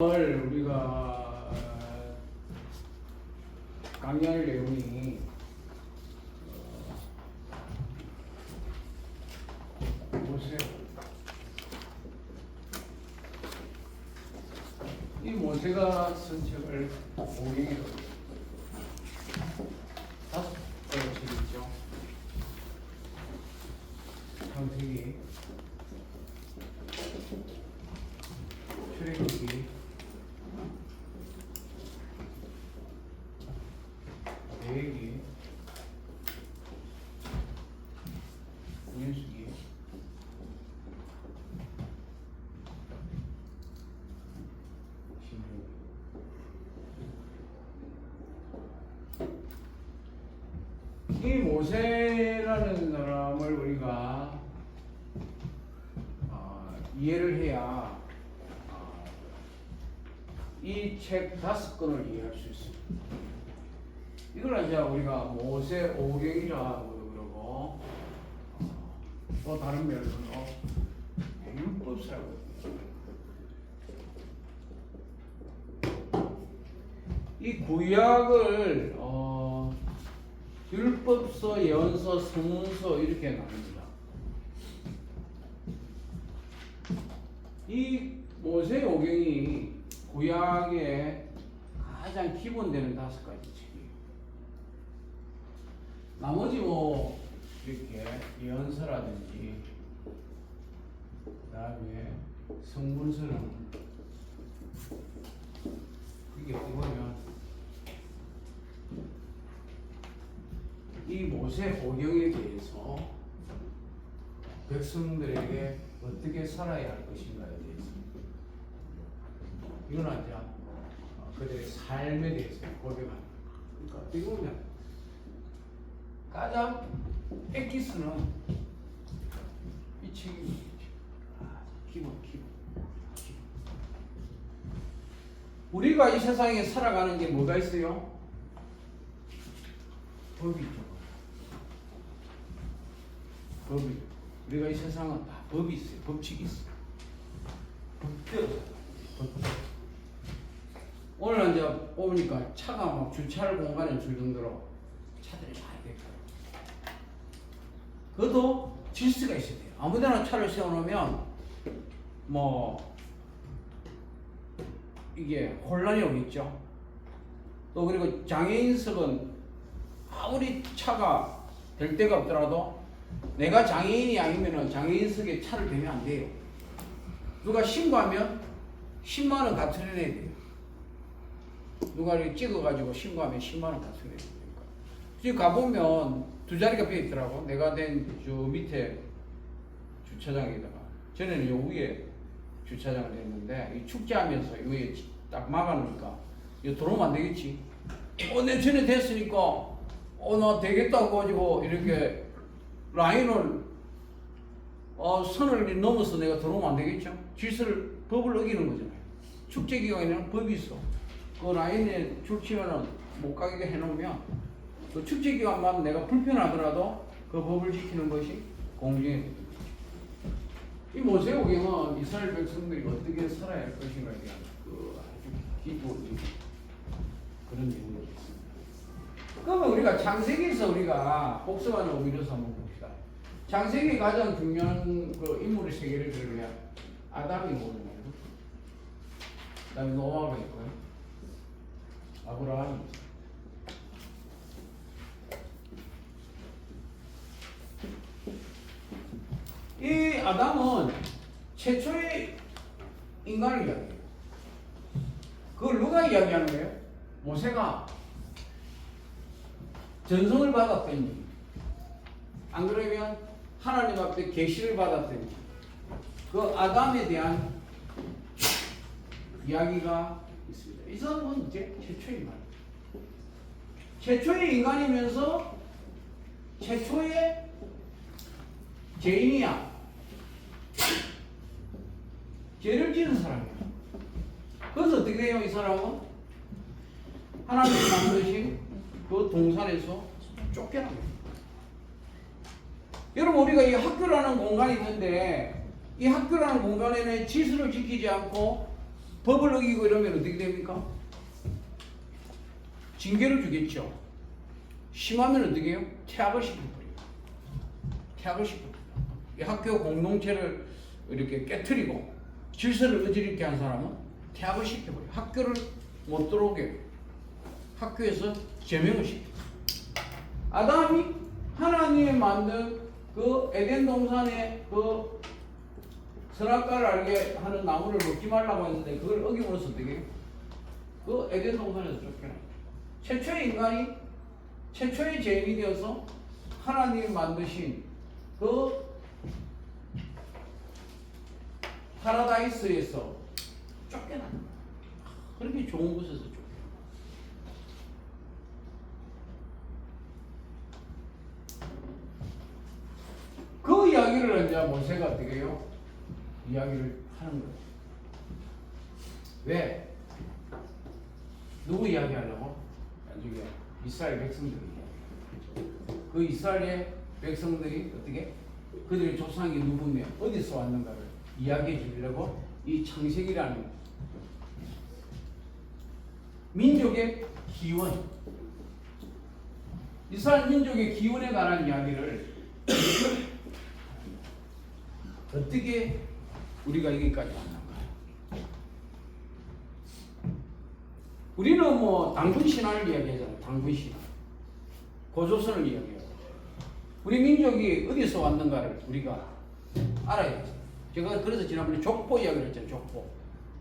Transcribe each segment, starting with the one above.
오늘 우리가 강의할 내용이 보세요. 이 모세가 쓴 책을 오경이라고 해요. 5권의 책이 있죠. 창세기, 출애굽기, 레위기, 민수기, 신명기. 이 모세라는 사람을 우리가 이해를 해야 이 책 5권을 이해할 수 있습니다. 이걸 이제 우리가 모세 오경이라고 그러고 또 다른 면으로 율법서라고 해요. 이 구약을 율법서, 예언서, 성문서 이렇게 나눕니다. 이 모세 오경이 구약의 가장 기본되는 5가지 책이에요. 나머지 뭐 이렇게 예언서라든지 그다음에 성문서는 그게 어떻게 보면 이 모세 오경에 대해서 백성들에게 어떻게 살아야 할 것인가에 대해서 이건 이제 그들의 삶에 대해서 고백하는 거예요. 그러니까 어떻게 보면 가장 엑기스는 이 책이 기본. 우리가 이 세상에 살아가는 게 뭐가 있어요? 법이 있죠. 법이. 우리가 이 세상은 다 법이 있어요. 법칙이 있어요. 법대로. 오늘 이제 보니까 차가 막 주차할 공간에 줄 정도로 차들이 많이 됐어요. 그것도 질서가 있어야 돼요. 아무데나 차를 세워놓으면 뭐 이게 혼란이 오겠죠. 또 그리고 장애인석은 아무리 차가 될 데가 없더라도 내가 장애인이 아니면은 장애인석에 차를 대면 안 돼요. 누가 신고하면 10만 원 가처리 내야 돼요. 누가 이렇게 찍어가지고 신고하면 10만 원 가처리 내야 되니까. 지금 가보면 2자리가 비어 있더라고. 내가 된 저 밑에 주차장에다가 전에는 요 위에 주차장을 했는데 이 축제하면서 위에 딱 막아놓으니까 이거 들어오면 안 되겠지. 내 전에 됐으니까 나 되겠다고 가지고 이렇게 라인을 선을 넘어서 내가 들어오면 안 되겠죠. 질서를 법을 어기는 거잖아요. 축제 기간에는 법이 있어. 그 라인에 줄 치면은 못 가게 해놓으면 그 축제 기간만 내가 불편하더라도 그 법을 지키는 것이 공정해야 됩니다. 이 모세 오경은 이스라엘 백성들이 어떻게 살아야 할 것인가에 대한 그 아주 기본적인 그런 내용이 있습니다. 그러면 우리가 창세기에서 우리가 복습하는 의미로서 한번 봅시다. 창세기 가장 중요한 그 인물의 세계를 들으면 아담이 오는 거예요. 그 다음에 노아가 있고요. 아브라함이 있어요. 이 아담은 최초의 인간을 이야기해요. 그걸 누가 이야기하는 거예요? 모세가 전성을 받았더니 안 그러면 하나님 앞에 계시를 받았더니 그 아담에 대한 이야기가 있습니다. 이 사람은 이제 최초의 인간. 최초의 인간이면서 최초의 죄인이야. 죄를 지은 사람이야. 그래서 어떻게 돼요, 이 사람은? 하나님이 만드신 그 동산에서 쫓겨납니다. 여러분, 우리가 이 학교라는 공간이 있는데 이 학교라는 공간에는 질서를 지키지 않고 법을 어기고 이러면 어떻게 됩니까? 징계를 주겠죠. 심하면 어떻게 해요? 퇴학을 시켜버려요. 퇴학을 시켜버려요. 이 학교 공동체를 이렇게 깨트리고 질서를 어지럽게 한 사람은 퇴학을 시켜버려요. 학교를 못 들어오게 해요. 학교에서 제명을 시켜요. 아담이 하나님이 만든 그 에덴 동산의 그 선악과를 알게 하는 나무를 먹지 말라고 했는데 그걸 어기면서 어떻게 해요? 그 에덴 동산에서 쫓겨나요. 최초의 인간이 최초의 죄인이 되어서 하나님이 만드신 그 파라다이스에서 쫓겨나는 거예요. 그렇게 좋은 곳에서 쫓겨나요. 그 이야기를 이제 모세가 어떻게 해요? 이야기를 하는 거예요. 왜? 누구 이야기하려고? 나중에 이스라엘 백성들 이야기. 그 이스라엘의 백성들이 어떻게? 그들의 조상이 누구며 어디서 왔는가를 이야기해 주려고 이 창세기라는 민족의 기원, 이스라엘 민족의 기원에 관한 이야기를 어떻게 우리가 여기까지 왔는가? 우리는 뭐 당군 신화를 이야기하잖아요. 당군 신화, 고조선을 이야기하고 우리 민족이 어디서 왔는가를 우리가 알아야죠. 제가 그래서 지난번에 족보 이야기를 했잖아요.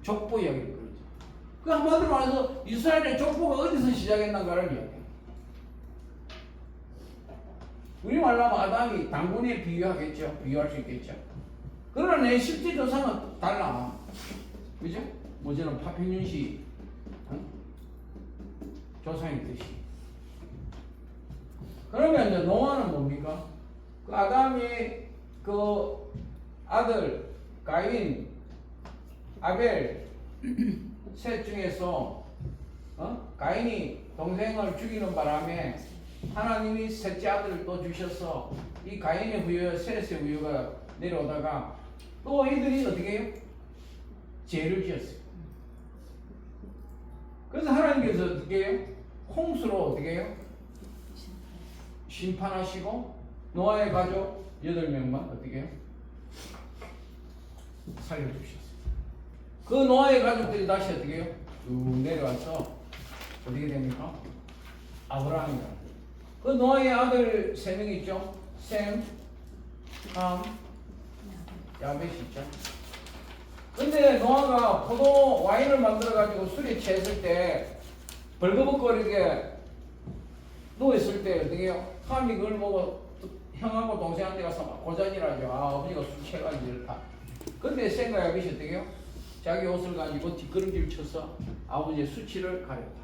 족보 이야기를 그러죠. 그 한마디로 말해서 이스라엘의 족보가 어디서 시작했는가를 이야기해요. 우리 말로 하면 아담이 당군에 비유하겠죠. 비유할 수 있겠죠. 그러나 내 실제 조상은 달라. 그죠? 뭐 저는 파평윤씨 조상이듯이. 그러면 이제 노아는 뭡니까? 그 아담의 그 아들 가인, 아벨 셋 중에서 가인이 동생을 죽이는 바람에 하나님이 셋째 아들을 또 주셔서 이 가인의 후유, 셋의 후유가 내려오다가 또 이들이 어떻게 해요? 죄를 지었어요. 그래서 하나님께서 어떻게 해요? 홍수로 어떻게 해요? 심판하시고 노아의 가족 8명만 어떻게 해요? 살려주셨어요. 그 노아의 가족들이 다시 어떻게 해요? 쭉 내려와서 어떻게 됩니까? 아브라함이다. 그 노아의 아들 3명 있죠? 셈, 함, 야벳이 있죠? 근데 노아가 포도 와인을 만들어가지고 술에 취했을 때 벌거벗거리게 누워있을 때 어떻게 해요? 함이 그걸 보고 형하고 동생한테 가서 막 고잔이라죠. 아, 아버지가 술 취해가지고 이렇다. 근데 셈과 야벳이 어떻게 해요? 자기 옷을 가지고 뒷걸음질 쳐서 아버지의 수치를 가렸다.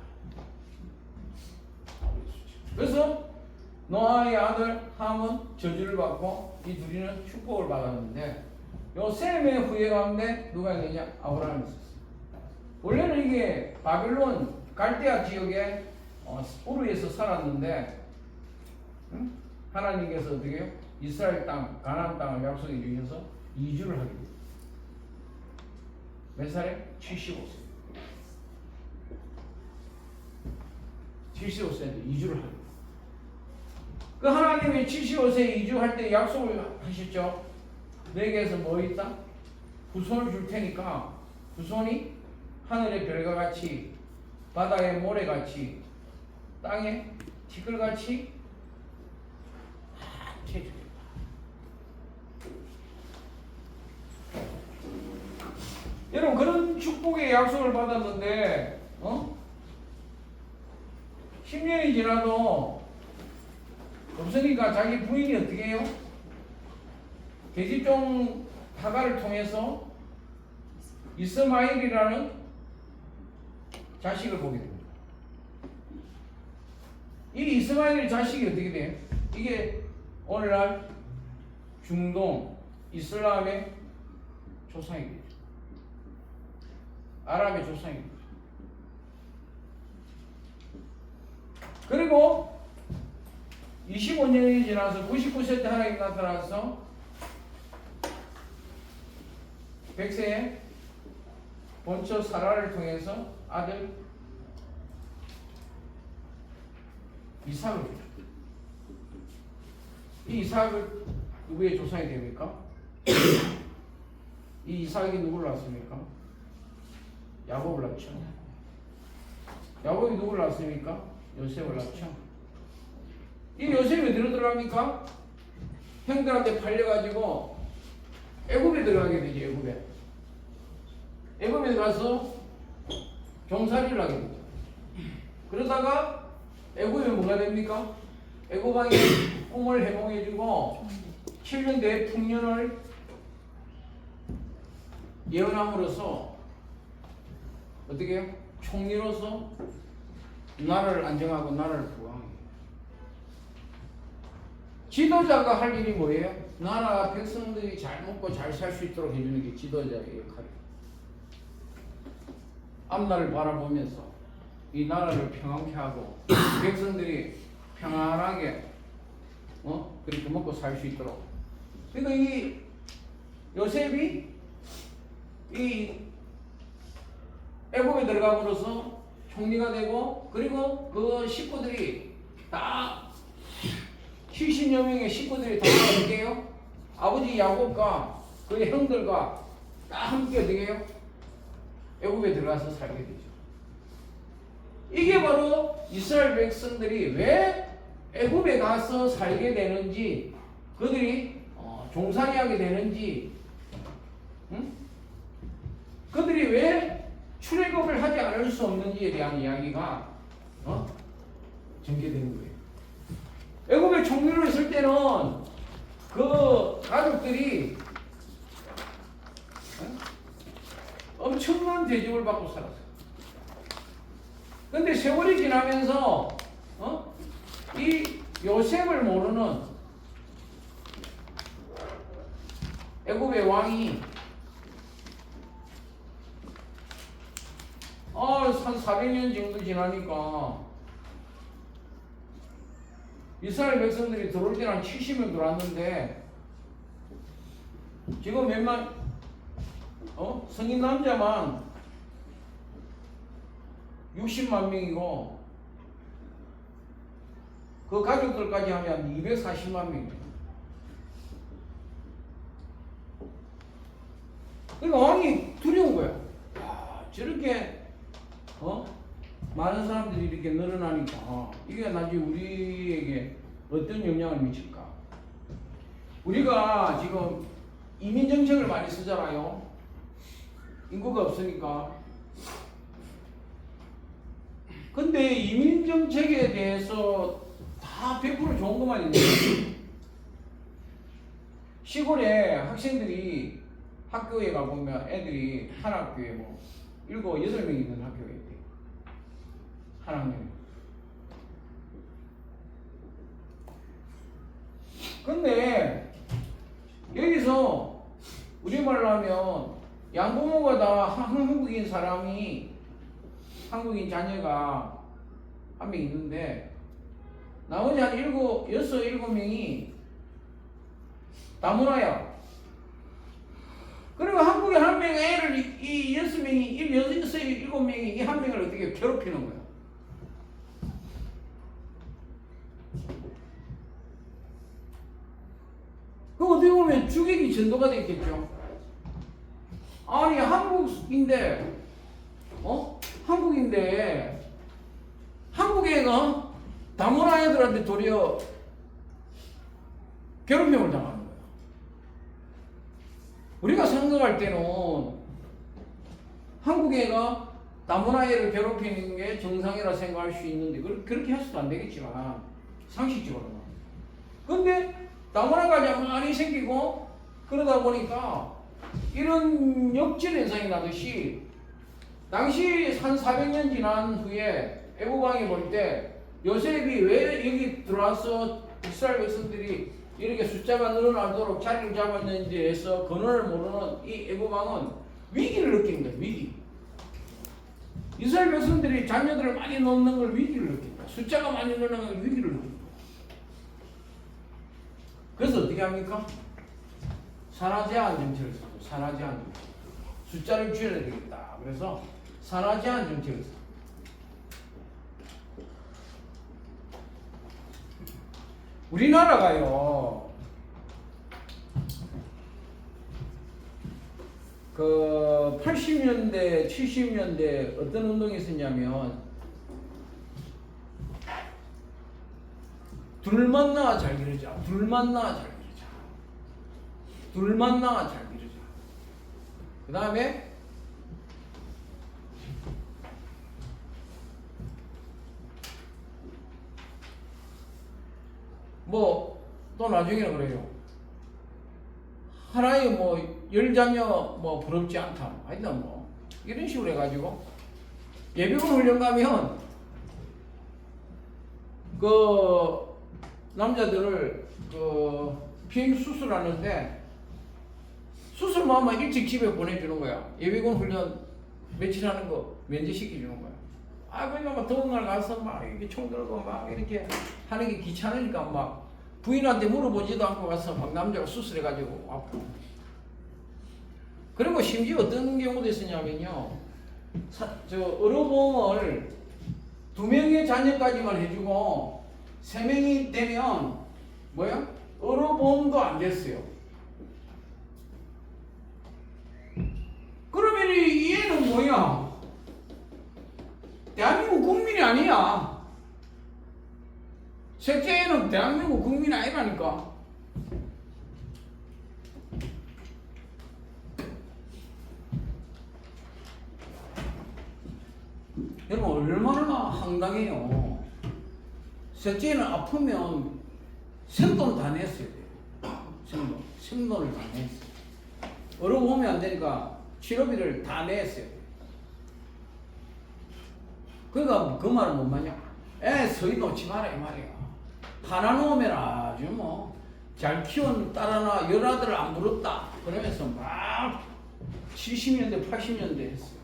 그래서 노아의 아들 함은 저주를 받고 이 둘이는 축복을 받았는데 요 셈의 후예 가운데 누가 있느냐? 아브라함이 있었어요. 원래는 이게 바빌론 갈대아 지역에 우르에서 살았는데 하나님께서 어떻게 해요? 이스라엘 땅, 가나안 땅을 약속해 주셔서 이주를 하게 돼요. 몇 살에? 75세. 75세인데 이주를 하게 돼요. 그 하나님이 75세에 이주할 때 약속을 하셨죠. 내게서 뭐 있다? 후손을 줄 테니까 후손이 하늘의 별과 같이 바다의 모래같이 땅의 티끌같이 많게 해주겠다. 여러분 그런 축복의 약속을 받았는데 10년이 지나도 없으니까 자기 부인이 어떻게 해요? 계집종 하가를 통해서 이스마엘이라는 자식을 보게 됩니다. 이 이스마엘 자식이 어떻게 돼요? 이게 오늘날 중동 이슬람의 조상이 되죠. 아랍의 조상이 되죠. 그리고 25년이 지나서 99세 때 하나님이 나타나서 100세에 본처 사라를 통해서 아들 이삭을 줍니다. 이 이삭을 누구의 조상이 됩니까? 이 이삭이 누구를 낳습니까? 야곱을 낳죠. 야곱이 누구를 낳습니까? 요셉을 낳죠. 이 요셉이 어디로 들어갑니까? 형들한테 팔려가지고 애굽에 들어가게 되죠. 애굽에 들어가서 종살이를 하게 되죠. 그러다가 애굽에 뭐가 됩니까? 애굽 왕이 꿈을 해몽해주고 7년 내 풍년을 예언함으로써 어떻게 해요? 총리로서 나라를 안정하고 나라를 부강해요. 지도자가 할 일이 뭐예요? 나라 백성들이 잘 먹고 잘 살 수 있도록 해주는 게 지도자의 역할이에요. 앞날을 바라보면서 이 나라를 평안케 하고 백성들이 평안하게 그렇게 먹고 살 수 있도록. 그러니까 이 요셉이 이 애굽에 들어감으로써 총리가 되고, 그리고 그 식구들이 다 70여 명의 식구들이 다 어떻게 해요? 아버지 야곱과 그의 형들과 다 함께 어떻게 해요? 애굽에 들어가서 살게 되죠. 이게 바로 이스라엘 백성들이 왜 애굽에 가서 살게 되는지, 그들이 종살이하게 되는지, 그들이 왜 출애굽을 하지 않을 수 없는지에 대한 이야기가 전개되는 거예요. 애굽에 총리로 있을 때는 그 가족들이 엄청난 대접을 받고 살았어요. 근데 세월이 지나면서 이 요셉을 모르는 애굽의 왕이 한 400년 정도 지나니까 이스라엘 백성들이 들어올 때는 한 70명 들어왔는데 지금 몇만 성인 남자만 60만 명이고 그 가족들까지 하면 240만 명이에요. 그러니까 왕이 두려운 거야. 저렇게 많은 사람들이 이렇게 늘어나니까 이게 나중에 우리에게 어떤 영향을 미칠까? 우리가 지금 이민 정책을 많이 쓰잖아요. 인구가 없으니까. 근데 이민 정책에 대해서 다 100% 좋은 것만 있는 거예요. 시골에 학생들이 학교에 가보면 애들이 한 학교에 뭐 7, 8명 있는 학교가 있대요. 한 학년에. 근데 여기서 우리말로 하면 양부모가 다 한국인 사람이, 한국인 자녀가 한 명 있는데 나머지 한 7명이 다문화야. 그리고 한국에 한 명 애를 이 6명이, 7명이 이 한 명을 어떻게 괴롭히는 거야. 그 어떻게 보면 죽이기 전도가 됐겠죠. 아니 한국인데 한국에 다문화 애들한테 도리어 괴롭힘을 당하는 거야. 우리가 생각할 때는 한국 애가 다문화 애를 괴롭히는 게 정상이라 생각할 수 있는데 그렇게 해서도 안 되겠지만 상식적으로는. 근데 다문화가 많이 생기고 그러다 보니까 이런 역질 현상이 나듯이 당시 한 400년 지난 후에 애국왕이 볼 때 요셉이 왜 여기 들어와서 이스라엘 백성들이 이렇게 숫자가 늘어나도록 자리를 잡았는지에서 근원을 모르는 이 애국왕은 위기를 느끼는 거예요. 위기. 이스라엘 백성들이 자녀들을 많이 놓는 걸 위기를 느낀다. 숫자가 많이 늘어나는 걸 위기를 느낀다. 그래서 어떻게 합니까? 산하 제한 정책을 쓰고 산하 제한 정책. 숫자를 줄여야 되겠다. 그래서 산하 제한 정책을 우리나라가요. 그 80년대, 70년대 어떤 운동이 있었냐면 둘만 나와 잘 기르자. 둘만 나와 잘 기르자. 둘만 나와 잘 기르자. 그 다음에 뭐 또 나중에는 그래요. 하나의 뭐 열자녀 뭐 부럽지 않다. 하여튼 뭐 이런 식으로 해가지고 예비군 훈련 가면 그 남자들을 그 비행 수술하는데 수술만 하면 일찍 집에 보내주는 거야. 예비군 훈련 며칠 하는 거 면제시켜주는 거야. 아, 그러니까 막 더운 날 가서 막 이렇게 총 들고 막 이렇게 하는 게 귀찮으니까 막 부인한테 물어보지도 않고 가서 막 남자가 수술해가지고 아프고. 그리고 심지어 어떤 경우도 있었냐면요. 의료보험을 2명의 자녀까지만 해주고 3명이 되면 뭐야? 의료보험도 안 됐어요. 그러면 이 애는 뭐야? 대한민국 국민이 아니야. 셋째 애는 대한민국 국민이 아니라니까. 여러분 얼마나 황당해요. 셋째는 아프면 생돈 다 냈어야 돼요. 생돈을 다 냈어요. 의료보험이 안 되니까 치료비를 다 냈어요. 그러니까 그 말은 뭔 말이야? 애 서희 놓지 마라 이 말이야. 하나 놓으면 아주 뭐 잘 키운 딸 하나 열아들 안 부럽다 그러면서 막 70년대 80년대 했어요.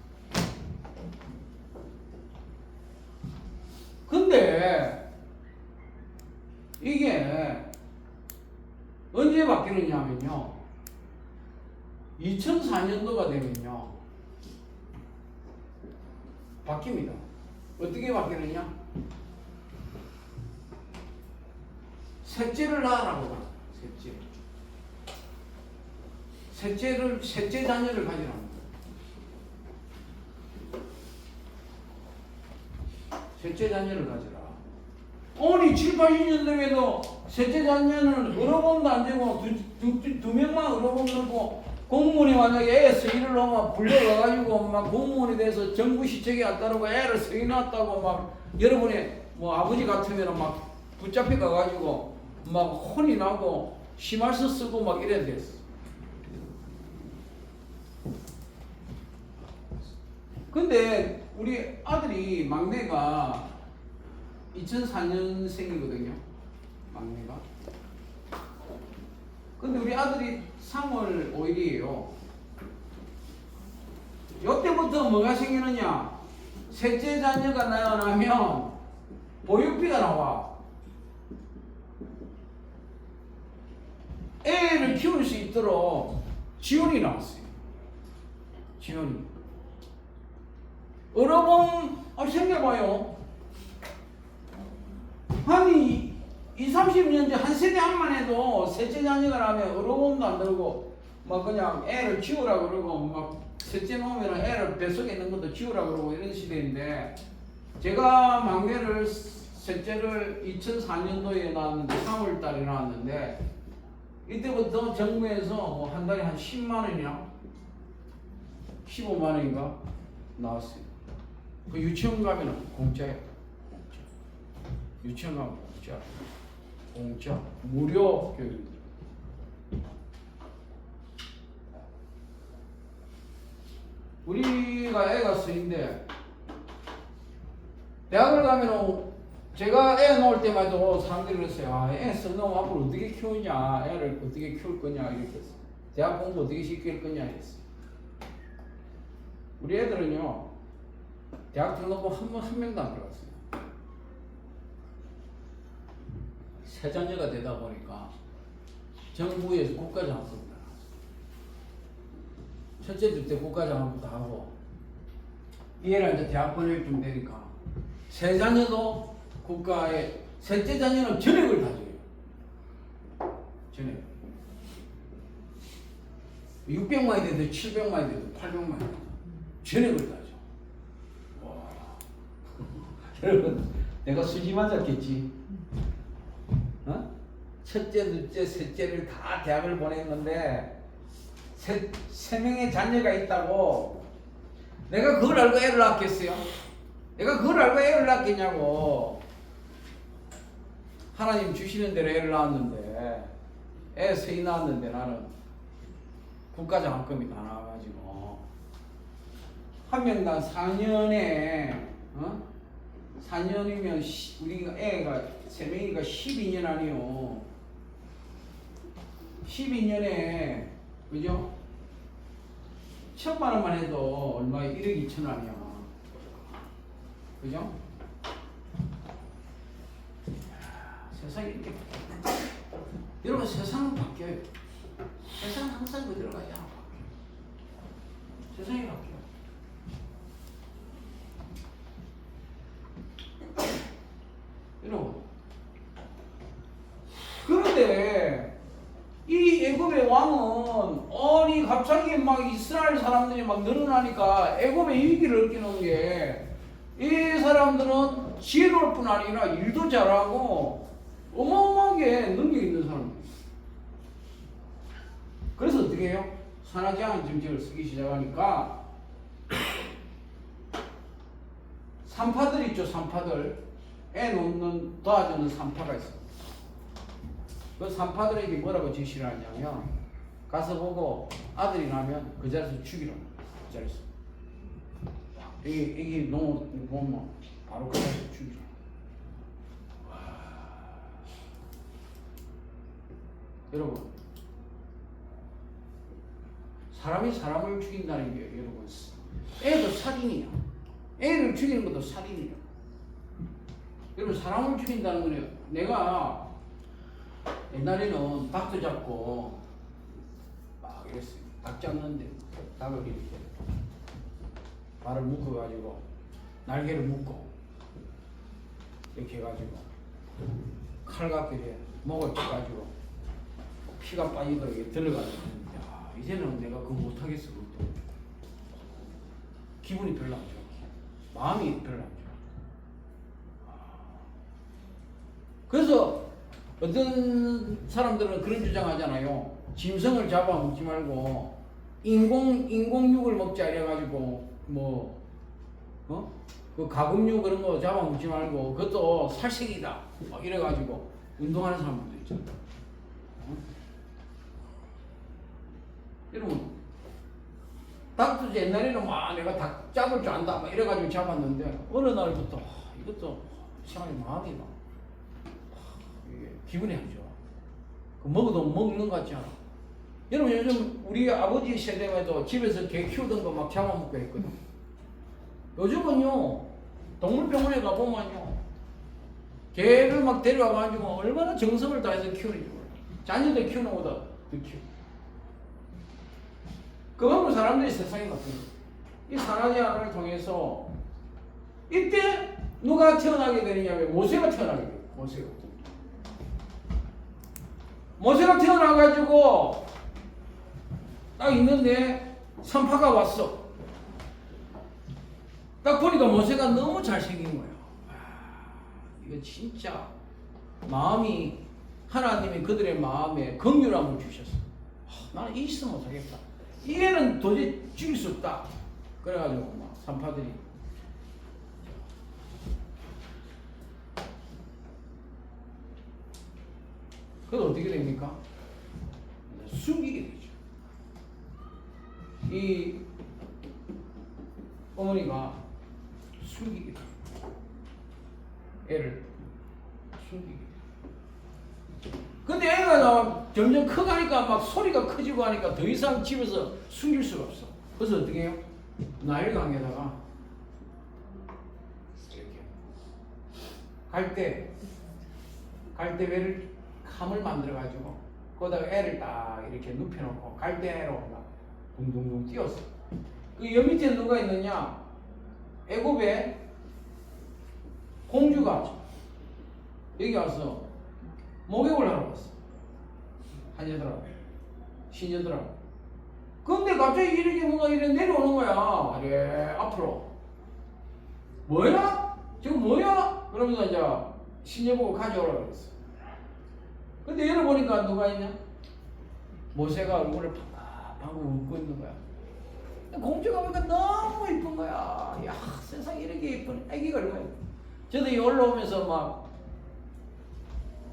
근데 이게 언제 바뀌느냐면요 2004년도가 되면요 바뀝니다. 어떻게 바뀌느냐? 셋째를 낳으라고 봐. 셋째 자녀를 가지라는 거예요. 셋째 자녀를 가지라. 어머니 7, 80년 되면도 셋째 자녀는 의료보험도 안 되고 두 명만 의료보험 넣고 공무원이 만약에 애 서인을 넣으면 불려가가지고 막 공무원이 돼서 정부 시책에 안 따르고 애를 서인 낳았다고 막 여러분이 뭐 아버지 같으면 막 붙잡혀 가가지고 막 혼이 나고 심할서 쓰고 막 이래야 됐어. 근데 우리 아들이 막내가 2004년생이거든요. 막내가. 근데 우리 아들이 3월 5일이에요. 이때부터 뭐가 생기느냐? 셋째 자녀가 나면 보육비가 나와. 애를 키울 수 있도록 지원이 나왔어요. 지원이. 의료보험 생겨봐요. 한 20, 30년 전 한 세대 한만 해도 셋째 자녀가 나면 의료보험도 안 들고 막 그냥 애를 지우라 그러고 막 셋째 놓으면 애를 뱃속에 있는 것도 지우라 그러고 이런 시대인데 제가 막내를 셋째를 2004년도에 낳았는데 3월 달에 낳았는데 이때부터 정부에서 뭐 한 달에 한 10만 원이나 15만 원인가 나왔어요. 그 유치원 가면은 공짜예요. 유치원 가면 공짜, 무료 교육입니다. 우리가 애가 쓰인데 대학을 가면은 제가 애 놓을 때마다 사람들이 그랬어요. 아, 애 써놓으면 앞으로 어떻게 키우냐, 애를 어떻게 키울 거냐 이렇게 했어요. 대학 공부 어떻게 시킬 거냐 했어요. 우리 애들은요 대학 등록금 한 명도 안 들어갔어요. 세 자녀가 되다 보니까 정부에서 국가장학금을 나왔어요. 첫째, 둘째 국가장학부터 하고 이 애를 이제 대학 보낼 좀 되니까 세 자녀도 국가에 셋째 자녀는 전액을 다 줘요. 전액. 600만이 돼도 700만이 돼도 800만이 돼도 전액을 다 줘. 와. 여러분 내가 수지 맞았겠지? 어? 첫째, 둘째, 셋째를 다 대학을 보냈는데 세 명의 자녀가 있다고 내가 그걸 알고 애를 낳겠어요? 내가 그걸 알고 애를 낳겠냐고. 하나님 주시는 대로 애를 낳았는데 애 셋이 낳았는데 나는 국가장학금이 다 나와가지고 한 명당 4년에 4년이면 우리가 애가 3명이니까 12년 아니요. 12년에 그죠? 1,000만 원만 해도 얼마에 1억 2천 원이야. 그죠? 세상이 이렇게 여러분 세상은 바뀌어요. 세상은 항상 그대로 가지 않아. 세상이 바뀌어. 여러분 그런데 이 애굽의 왕은 아니 갑자기 막 이스라엘 사람들이 막 늘어나니까 애굽의 위기를 느끼는 게 이 사람들은 지혜로울 뿐 아니라 일도 잘하고 어마어마하게 능력 있는 사람들. 그래서 어떻게 해요? 산하지 않은 정책을 쓰기 시작하니까 산파들 있죠. 산파들 애 놓는 도와주는 산파가 있어요. 그 산파들에게 뭐라고 지시를 하냐면 가서 보고 아들이 나면 그 자리에서 죽이라. 그 자리에서 이게 너무 보면 바로 그 자리에서 죽이라. 여러분 사람이 사람을 죽인다는 게 여러분 애도 살인이야. 애를 죽이는 것도 살인이야. 여러분 사람을 죽인다는 거는 내가 옛날에는 닭도 잡고 막 이랬어요. 닭 잡는데 닭을 이렇게 발을 묶어가지고 날개를 묶고 이렇게 해가지고 칼 갖고 이제 목을 쳐가지고 피가 빠지도록 이렇게 들어가는. 야 이제는 내가 그거 못하겠어. 그것도 기분이 별로 안 좋아. 마음이 별로 안 좋아. 그래서 어떤 사람들은 그런 주장하잖아요. 짐승을 잡아먹지 말고 인공육을 먹자 이래가지고 그 가금육 그런 거 잡아먹지 말고 그것도 살생이다 막 이래가지고 운동하는 사람들도 있잖아요. 여러분 닭도 옛날에는 막 내가 닭 잡을 줄 안다 막 이래가지고 잡았는데 어느 날부터 이것도 이상하게 마음이 막 이게 기분이 안 좋아. 그 먹어도 먹는 것 같지 않아. 여러분 요즘 우리 아버지 세대에도 집에서 개 키우던 거 막 잡아먹고 했거든. 요즘은요 동물병원에 가보면요 개를 막 데려와가지고 얼마나 정성을 다해서 키우는지 몰라. 자녀들 키우는 것보다 더 키워. 그만큼 사람들이 세상에 바뀌는 거예요. 이 산하제한을 통해서 이때 누가 태어나게 되느냐면 모세가 태어나게 돼요. 모세가 태어나가지고 딱 있는데 산파가 왔어. 딱 보니까 모세가 너무 잘생긴 거야. 이거 진짜 마음이 하나님이 그들의 마음에 긍휼함을 주셨어. 나는 이 있으면 못하겠다. 이 애는 도저히 죽일 수 없다. 그래가지고 막 산파들이 그래도 어떻게 됩니까? 숨기게 되죠. 이 어머니가 숨기게 돼요. 애를 숨기게 돼요. 근데 애가 점점 커가니까 막 소리가 커지고 하니까 더 이상 집에서 숨길 수가 없어. 그래서 어떻게 해요? 나일강에다가 이렇게 갈대배를 감을 만들어가지고 거기다가 애를 딱 이렇게 눕혀놓고 갈대로 막 둥둥둥 뛰었어. 그 여 밑에 누가 있느냐? 애굽의 공주가 여기 와서 목욕을 하러 왔어. 하녀들하고 시녀들하고. 근데 갑자기 이렇게 뭔가 이렇게 내려오는 거야. 이래 앞으로. 뭐야? 지금 뭐야? 그러면서 이제 시녀 보고 가져오라고 그랬어. 근데 얘를 보니까 누가 있냐? 모세가 얼굴을 방금 웃고 있는 거야. 공주가 보니까 너무 이쁜 거야. 야, 세상에 이렇게 이쁜 애기가 얼마나. 저도 이 올라오면서 막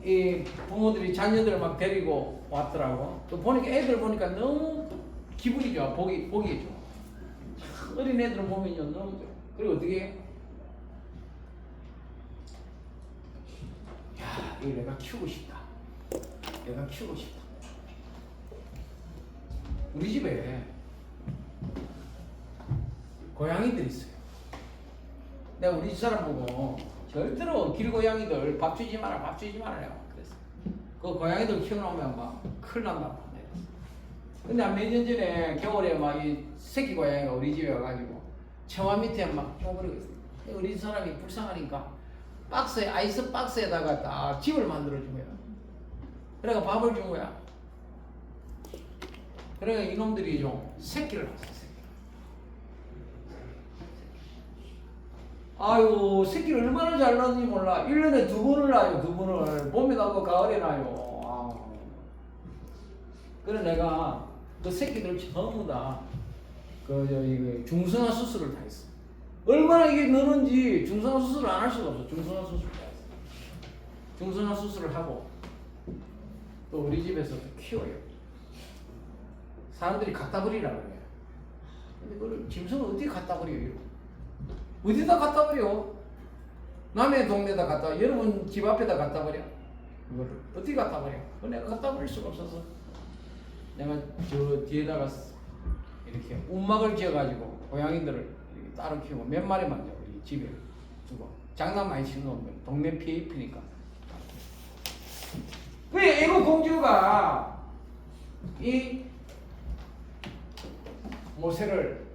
이 부모들이 자녀들을 막 데리고 왔더라고. 또 보니까 애들 보니까 너무 기분이 좋아. 보기 좋아. 어린 애들을 보면요 너무 좋아. 그리고 어떻게 해? 야, 이거 내가 키우고 싶다. 내가 키우고 싶다. 우리 집에 고양이들 있어요. 내가 우리 집 사람 보고 절대로 길고양이들 밥 주지 마라, 밥 주지 마라 그랬어. 그 고양이들 키워놓으면 막 큰일 난다. 근데 한 몇 년 전에 겨울에 막 이 새끼 고양이가 우리 집에 와가지고 처마 밑에 막 쪼그리고 있어. 우리 집 사람이 불쌍하니까 박스에 아이스 박스에다가 딱 집을 만들어 준 거야. 그래가 밥을 준 거야. 그래가 이놈들이 좀 새끼를 낳았어. 아유, 새끼를 얼마나 잘 낳는지 몰라. 1년에 2번을 낳아요, 2번을. 봄에 나고 가을에 낳아요. 아우. 그래 내가 그 새끼들 전부 다 중성화 수술을 다 했어. 얼마나 이게 느는지 중성화 수술을 안 할 수가 없어. 중성화 수술을 다 했어. 중성화 수술을 하고 또 우리 집에서 키워요. 사람들이 갖다 버리라고 그래요. 근데 그걸 짐승을 어떻게 갖다 버려요? 어디다 갖다 버려? 남의 동네에다 갖다 버려? 여러분 집 앞에다 갖다 버려? 이거를 어떻게 갖다 버려? 내가 갖다 버릴 수가 없어서 내가 저 뒤에다가 이렇게 움막을 지어가지고 고양이들을 이렇게 따로 키우고 몇 마리만 우리 집에 두고 장난 많이 치놓으면 동네 피해 입히니까. 그래 애국 공주가 이 모세를